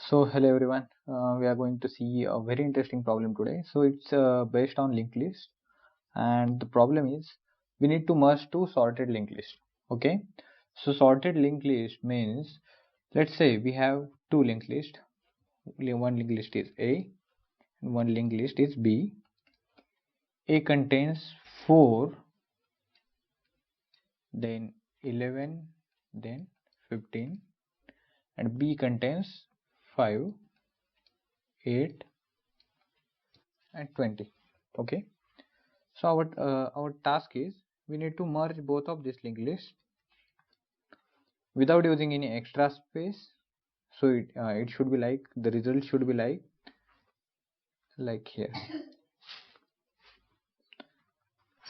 So hello everyone, we are going to see a very interesting problem today. So it's based on linked list, and the problem is we need to merge two sorted linked list. Okay, so sorted linked list means, let's say we have two linked list. One linked list is A and one linked list is B. A contains 4, then 11, then 15, and B contains 5, 8, and 20. Okay, so our task is we need to merge both of these linked lists without using any extra space. So it should be like, the result should be like here: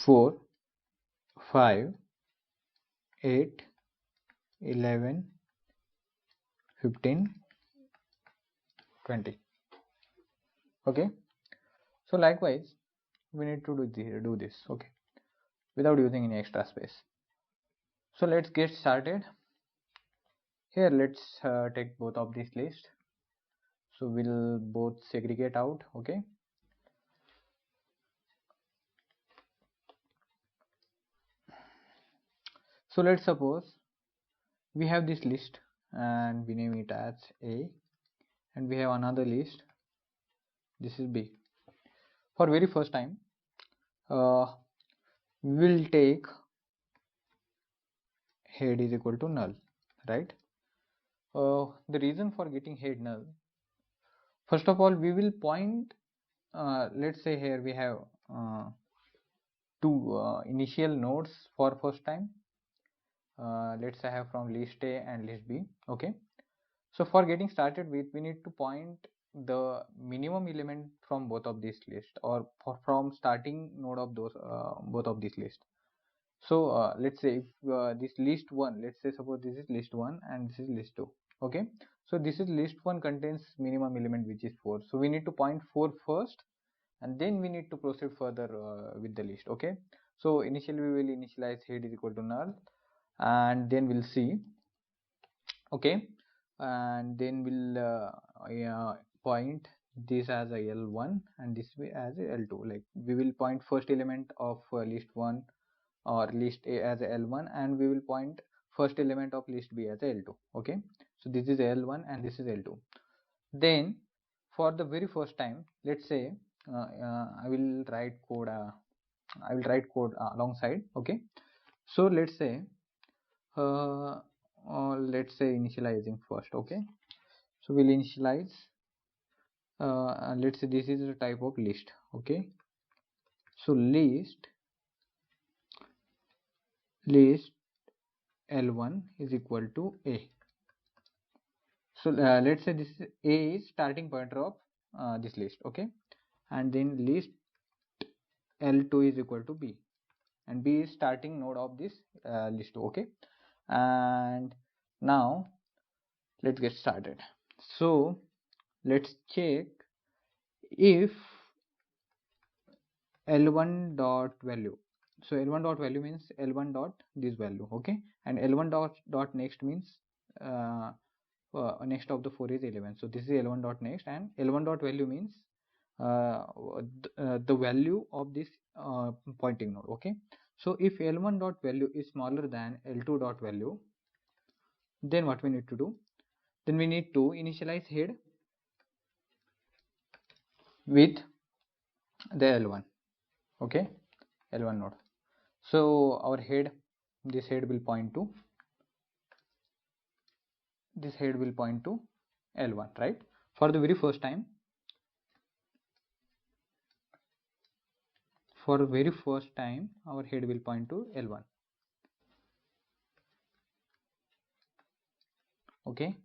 4, 5, 8, 11, 15, 20. Okay, so likewise we need to do this, okay, without using any extra space. So let's get started. Here let's take both of these lists. So we'll both segregate out. Okay, so let's suppose we have this list and we name it as A, and we have another list, this is B. For very first time we will take head is equal to null, right? The reason for getting head null, first of all we will point, let's say here we have two initial nodes for first time. Let's say I have from list A and list B. Okay, so for getting started with, we need to point the minimum element from both of these lists, or from starting node of those both of these lists. So let's say if this list 1, let's say suppose this is list 1 and this is list 2. Okay, so this is list 1 contains minimum element which is 4, so we need to point 4 first, and then we need to proceed further with the list. Okay, so initially we will initialize head is equal to null, and then we'll see. Okay, and then we'll point this as a L1 and this way as a L2. Like we will point first element of list 1 or list A as a L1, and we will point first element of list B as a L2. Okay, so this is L1 and this is L2. Then for the very first time, let's say I will write code alongside. Okay, so let's say initializing first. Okay, so we'll initialize, let's say this is a type of list. Okay, so list L1 is equal to A. So let's say this is A is starting pointer of this list. Okay, and then list L2 is equal to B, and B is starting node of this list 2. Okay, and now let's get started. So let's check if L1 dot value. So L1 dot value means L1 dot this value. Okay, and L1 dot next means next of the 4 is 11. So this is L1 dot next, and L1 dot value means the value of this pointing node. Okay, so if L1 dot value is smaller than L2 dot value, then what we need to do? Then we need to initialize head with the L1. Okay, L1 node. So our head, this head will point to L1, right? For the very first time, our head will point to L1. Okay,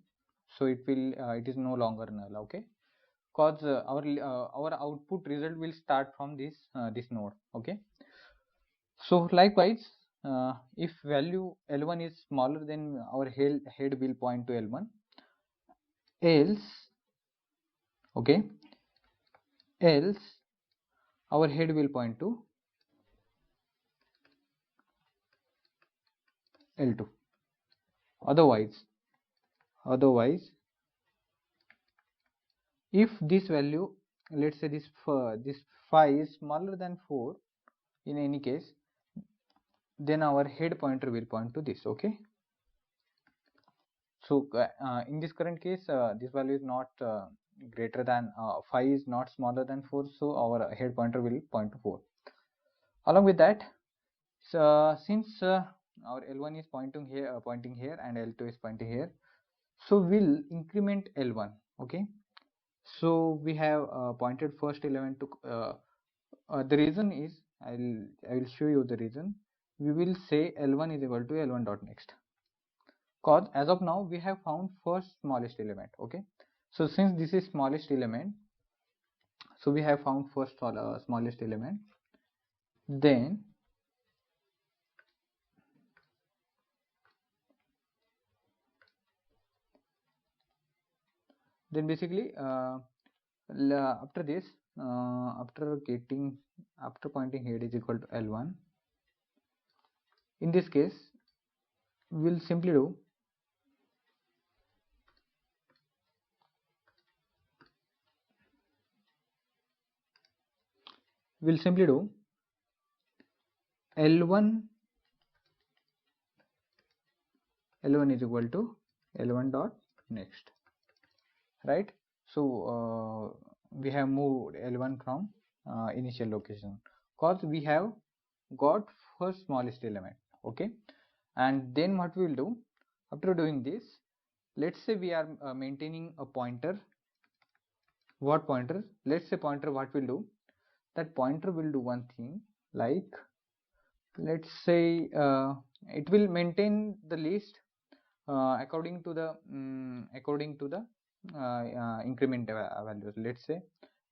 so it is no longer null. Okay, because our output result will start from this node. Okay, so likewise, if value L1 is smaller, then our head will point to L1. Else our head will point to L2. Otherwise if this value, let's say this 5 is smaller than 4 in any case, then our head pointer will point to this. Okay, so in this current case, this value is not greater than 5 is not smaller than 4, so our head pointer will point to 4. Along with that, so since our L1 is pointing here and L2 is pointing here, so we'll increment L1. Okay, so we have pointed first element to the reason is, I will show you the reason. We will say L1 is equal to L1 dot next, cause as of now we have found first smallest element. Okay, so since this is smallest element, so we have found first smallest element, then basically after this, after pointing head is equal to L1, in this case we'll simply do L1 is equal to L1 dot next, right? So we have moved L1 from initial location, cause we have got first smallest element. Okay, and then what we will do after doing this, let's say we are maintaining a pointer. What pointer? Let's say pointer, what will do, that pointer will do one thing, like let's say it will maintain the list according to the increment values. Let's say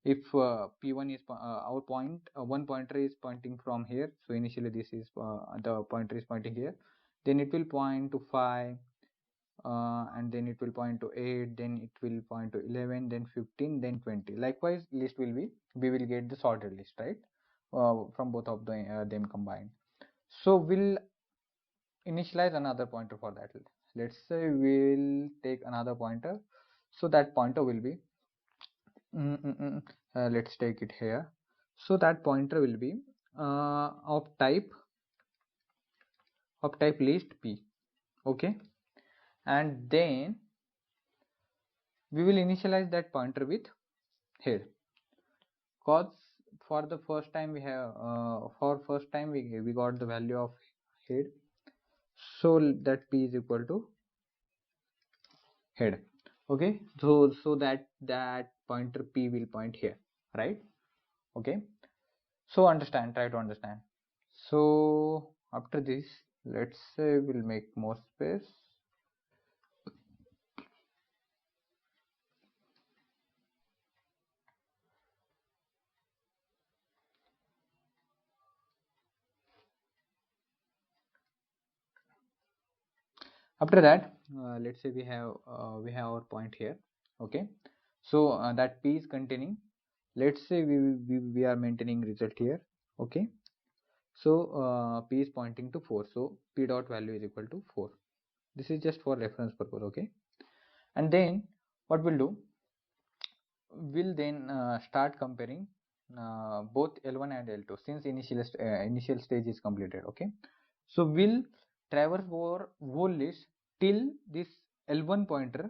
if p1 is our one pointer is pointing from here, so initially this is the pointer is pointing here, then it will point to 5, and then it will point to 8, then it will point to 11, then 15, then 20. Likewise, list will be, we will get the sorted list, right, from both of them combined. So we'll initialize another pointer for that. Let's say we'll take another pointer, so that pointer will be let's take it here. So that pointer will be of type list p. Okay, and then we will initialize that pointer with head, cause for the first time we have we got the value of head, so that p is equal to head. Okay, so that pointer p will point here, right? Okay, so try to understand. So after this, let's say we'll make more space. After that, let's say we have our point here. Okay, so that p is containing, let's say we are maintaining result here. Okay, so p is pointing to 4, so p dot value is equal to 4. This is just for reference purpose. Okay, and then what we'll do, we'll then start comparing both L1 and L2 since initial stage is completed. Okay, so we'll traverse over whole list till this L1 pointer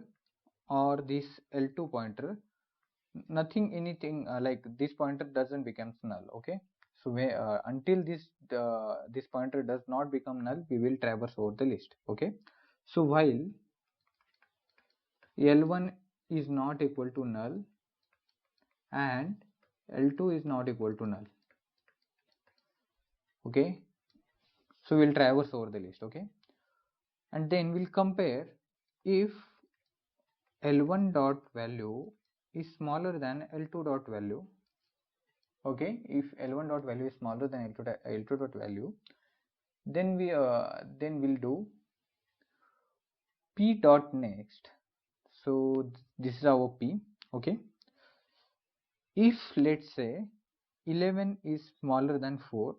or this L2 pointer, nothing anything like this pointer doesn't become null. Okay, so until this pointer does not become null, we will traverse over the list. Okay, so while L1 is not equal to null and L2 is not equal to null. Okay, so we'll traverse over the list. Okay, and then we'll compare if L1 dot value is smaller than L2 dot value. Okay, if L1 dot value is smaller than L2 dot value, then we'll do p dot next. So this is our p. Okay, if let's say 11 is smaller than 4,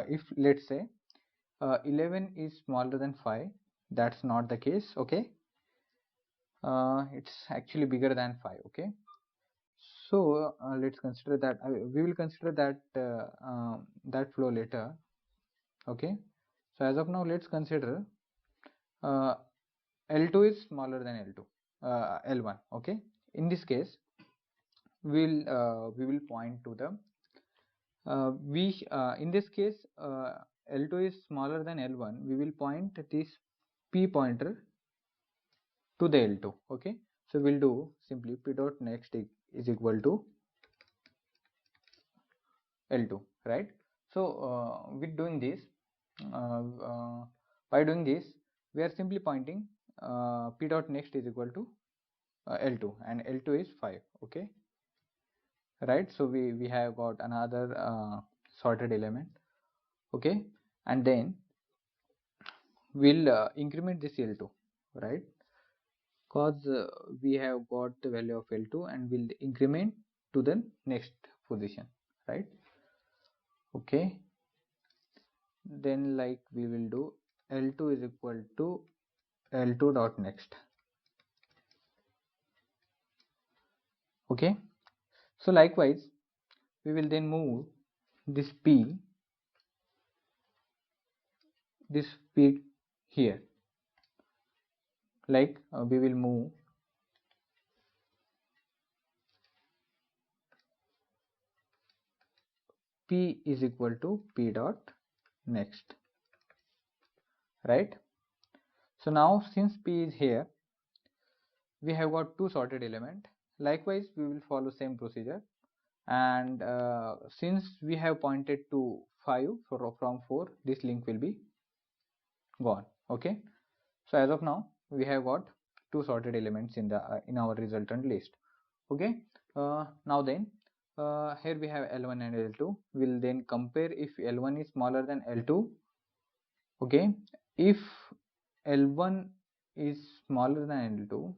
if let's say 11 is smaller than 5, that's not the case. Okay, it's actually bigger than 5. Okay, so let's consider that we will consider that flow later. Okay, so as of now let's consider uh, L2 is smaller than L2 L1. Okay, in this case we will point to the in this case L2 is smaller than L1. We will point this P pointer to the L2. Okay, so we'll do simply P dot next is equal to L2, right? So with doing this uh, uh, by doing this we are simply pointing P dot next is equal to L2, and L2 is 5. Okay, right? So we have got another sorted element. Okay, and then we'll increment this L2, right? Because we have got the value of L2 and we'll increment to the next position, right? Okay, then like we will do L2 is equal to L2 dot next. Okay, so likewise we will then move this P here, like we will move P is equal to P dot next, right? So now since P is here, we have got two sorted element. Likewise we will follow same procedure, and since we have pointed to 5 from 4, this link will be gone. Okay, so as of now we have got two sorted elements in the in our resultant list. Okay, now then here we have L1 and L2. We'll then compare if L1 is smaller than L2. Okay, if L1 is smaller than L2,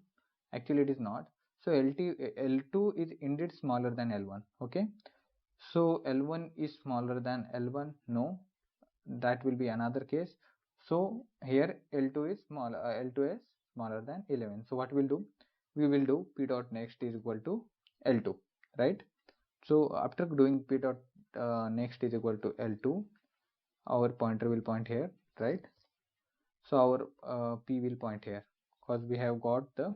actually it is not, so L2 is indeed smaller than L1. Okay, so L1 is smaller than L1, no, that will be another case. So here L2 is smaller than 11. So what we'll do, we will do P dot next is equal to L2, right? So after doing P dot next is equal to L2, our pointer will point here, right? So our P will point here, because we have got the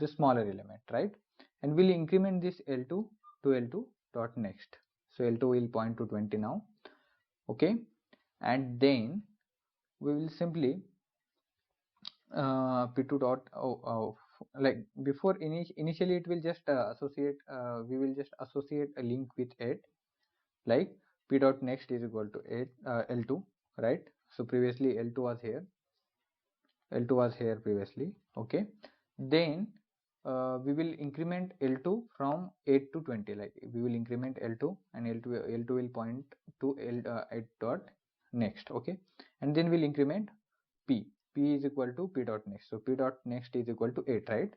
smaller element, right? And we'll increment this L2 to L2 dot next. So L2 will point to 20 now. Okay, and then we will simply P2 dot like before initially it will just associate we will just associate a link with it, like P dot next is equal to L2, right? So previously L2 was here previously. Okay, then we will increment L2 from 8 to 20, like we will increment L2 and L2 will point to 8 dot next. Okay, and then we'll increment P is equal to P dot next. So P dot next is equal to 8, right?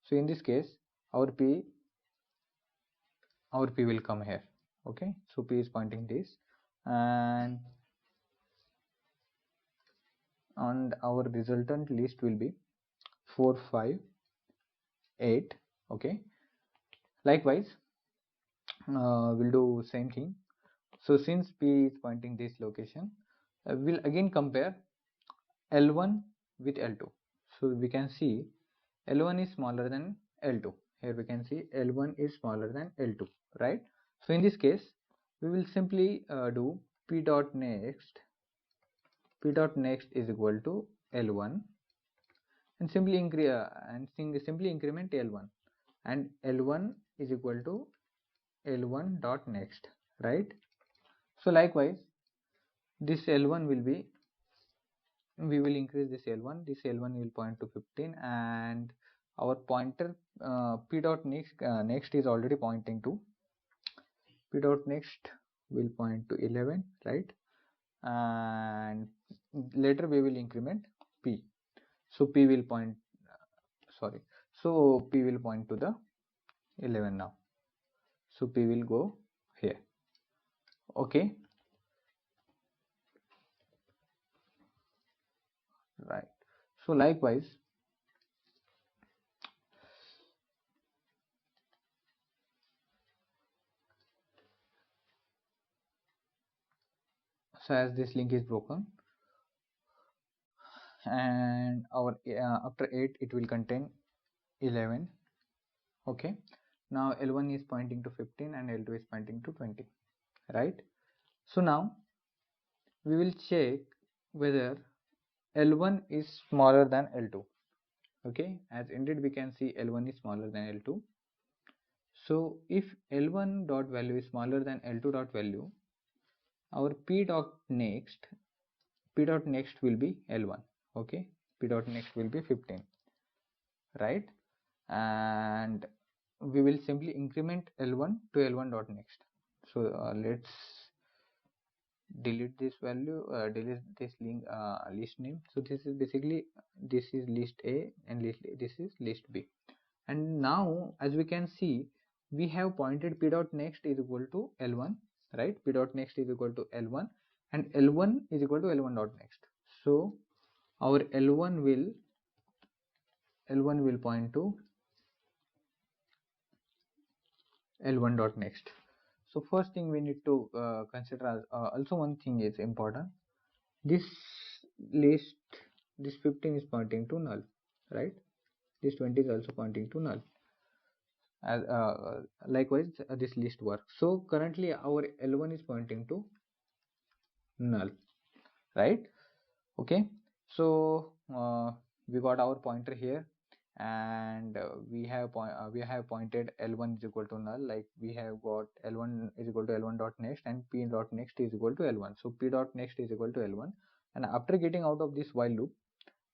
So in this case our P will come here. Okay, so P is pointing this, and our resultant list will be 4, 5, 8. Okay, likewise we'll do same thing. So since P is pointing this location, we'll again compare L1 with L2. So we can see L1 is smaller than L2. Here we can see L1 is smaller than L2, right? So in this case we will simply do P dot next is equal to L1, and simply increment L1, and L1 is equal to L1 dot next, right? So likewise this L1 will be, we will increase this L1, will point to 15, and our pointer P dot next is already pointing to P dot next will point to 11, right? And later we will increment P. So P will point so P will point to the 11 now. So P will go here. Okay, right? So likewise, so as this link is broken, and our after 8 it will contain 11. Okay, now L1 is pointing to 15 and L2 is pointing to 20, right? So now we will check whether L1 is smaller than L2. Okay, as indeed we can see L1 is smaller than L2. So if L1 dot value is smaller than L2 dot value, our P dot next will be L1. Okay, P dot next will be 15, right? And we will simply increment L1 to L1 dot next. So let's delete this value, delete this link, list name. So this is basically, this is list A and this is list B. And now as we can see, we have pointed P dot next is equal to L1, right? P dot next is equal to L1 and L1 is equal to L1 dot next. So our L1 will point to L1 dot next. So first thing we need to consider as also one thing is important. This list, this 15 is pointing to null, right? This 20 is also pointing to null. As likewise this list works. So currently our L1 is pointing to null, right? Okay, so we got our pointer here, and we have pointed L1 is equal to null. Like we have got L1 is equal to L1 dot next and P dot next is equal to L1. So P dot next is equal to L1, and after getting out of this while loop,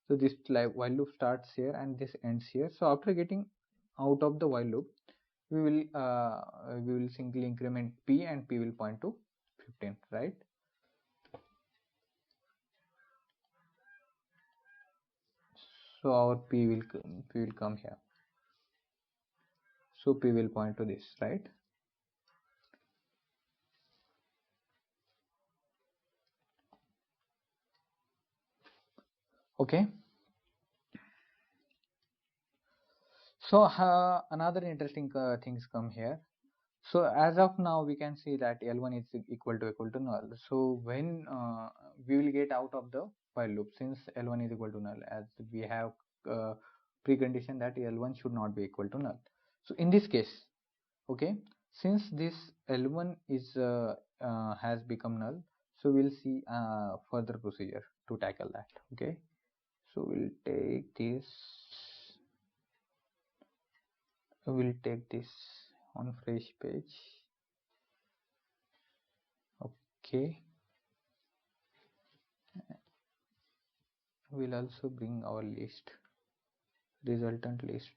so this while loop starts here and this ends here. So after getting out of the while loop, we will simply increment P and P will point to 15, right? So our P will come here. So P will point to this, right? Okay. So another interesting things come here. So as of now, we can see that L1 is equal to null. So when we will get out of the while loop, since L1 is equal to null, as we have precondition that L1 should not be equal to null. So in this case, okay, since this L1 is has become null, so we'll see further procedure to tackle that. Okay, so we'll take this on fresh page. Okay, we'll also bring our resultant list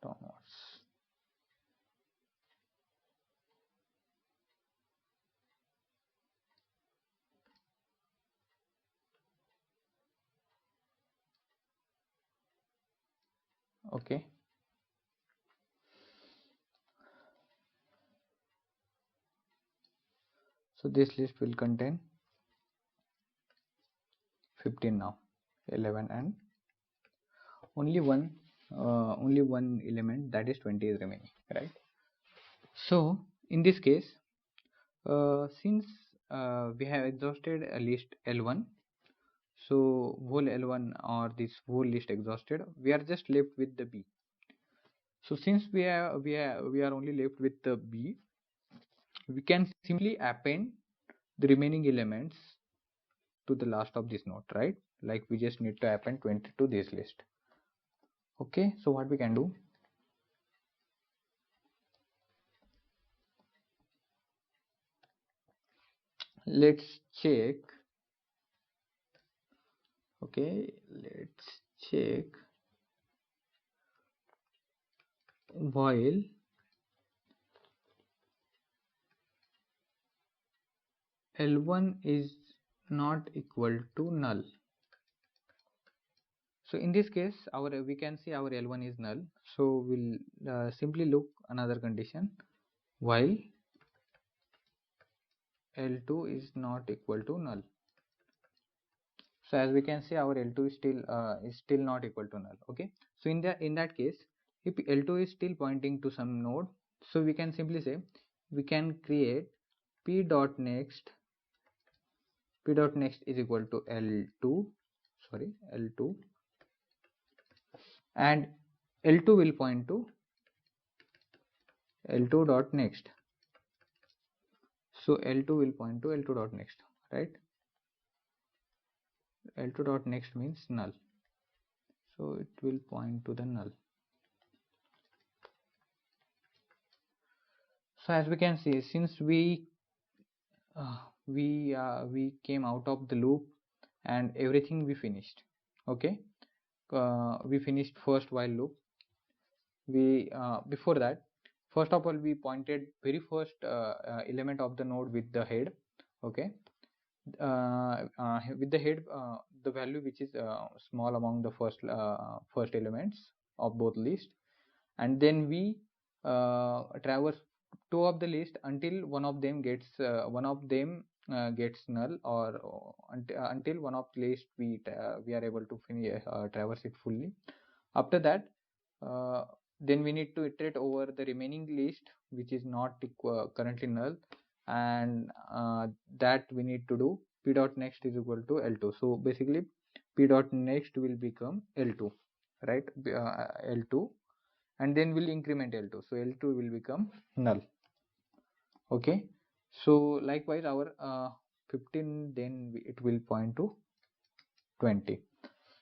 downwards. Okay, so this list will contain 15 now, 11, and only one element, that is 20, is remaining, right? So in this case, since we have exhausted a list L1, so whole L1 or this whole list exhausted, we are just left with the B. So since we are only left with the B, we can simply append the remaining elements to the last of this node, right? Like we just need to append 20 to this list. Okay, so what we can do, let's check. Okay, let's check while L1 is not equal to null. So in this case, we can see our L1 is null. So we'll simply look another condition while L2 is not equal to null. So as we can see, our L2 is still not equal to null. Okay, so in that case, if L2 is still pointing to some node, so we can simply say we can create p dot next is equal to L2, and L2 will point to L2 dot next. So L2 will point to L2 dot next, right? L2 dot next means null, so it will point to the null. So as we can see, since we came out of the loop and everything we finished. Okay, we finished first while loop. We before that, first of all, we pointed very first element of the node with the head. Okay, with the head, the value which is small among the first elements of both list, and then we traverse two of the list until one of them gets null, or until one of the list we are able to finish traverse it fully. After that, uh, then we need to iterate over the remaining list which is not currently null, and that we need to do p dot next is equal to L2. So basically p dot next will become L2, right? L2, and then we'll increment L2, so L2 will become null. Okay, so likewise our 15, then it will point to 20.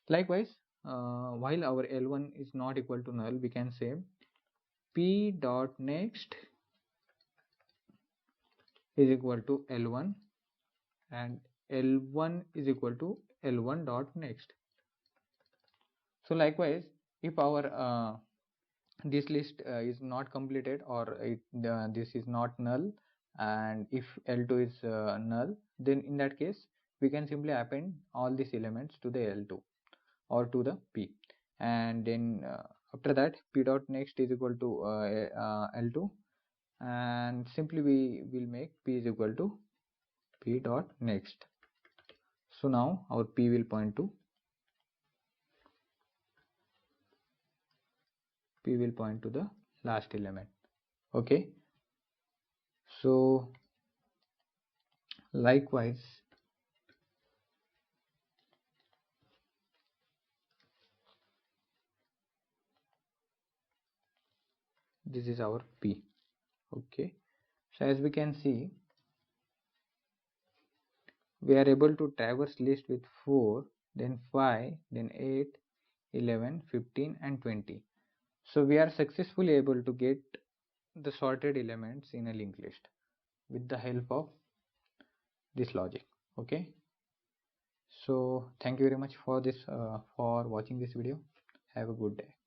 Likewise, while our L1 is not equal to null, we can say p dot next is equal to L1, and L1 is equal to L1 dot next. So likewise, if our this list is not completed, or this is not null, and if L2 is null, then in that case we can simply append all these elements to the L2 or to the P, and then after that p dot next is equal to L2, and simply we will make p is equal to p dot next. So now our p will point to the last element. Okay, so likewise, this is our p. Okay, so as we can see, we are able to traverse list with 4, then 5, then 8, 11, 15, and 20. So we are successfully able to get the sorted elements in a linked list with the help of this logic. Okay, so thank you very much for watching this video. Have a good day.